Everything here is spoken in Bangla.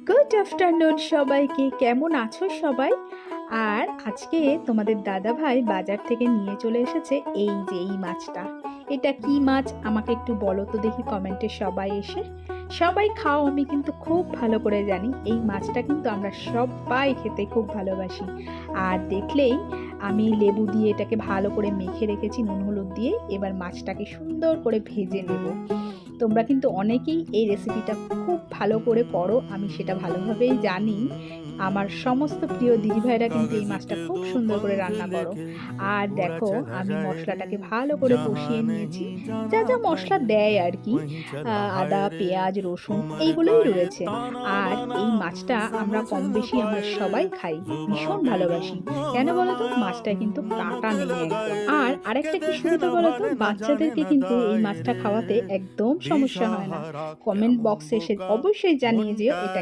গুড আফটারনুন সবাইকে, কেমন আছো সবাই? আর আজকে তোমাদের দাদা ভাই বাজার থেকে নিয়ে চলে এসেছে এই মাছটা। এটা কি মাছ আমাকে একটু বলো তো দেখি কমেন্টে সবাই এসে। সবাই খাও, আমি কিন্তু খুব ভালো করে জানি এই মাছটা কিন্তু আমরা সবাই খেতে খুব ভালোবাসি। আর দেখলেই আমি লেবু দিয়ে এটাকে ভালো করে মেখে রেখেছি নুন হলুদ দিয়ে। এবার মাছটাকে সুন্দর করে ভেজে নেব। তোমরা কিন্তু অনেকেই এই রেসিপিটা খুব ভালো করে করো, আমি সেটা ভালোভাবেই জানি। আমার সমস্ত প্রিয় দিদিভাইরা কিন্তু এই মাছটা খুব সুন্দর করে রান্না করো। আর দেখো আমি মশলাটাকে ভালো করে কষিয়ে নিয়েছি, যা যা মশলা দেয় আর কি, আদা পেঁয়াজ রসুন এইগুলোই রয়েছে। আর এই মাছটা আমরা কম বেশি আমরা সবাই খাই, ভীষণ ভালোবাসি। কেন বলো তো, মাছটা কিন্তু কাঁটা নেই একদম। আর আরেকটা কি সুবিধা বলো তো, বাচ্চাদেরকে কিন্তু এই মাছটা খাওয়াতে একদম সমস্যা হয় না। কমেন্ট বক্সে এসে অবশ্যই জানিয়ে যেও এটা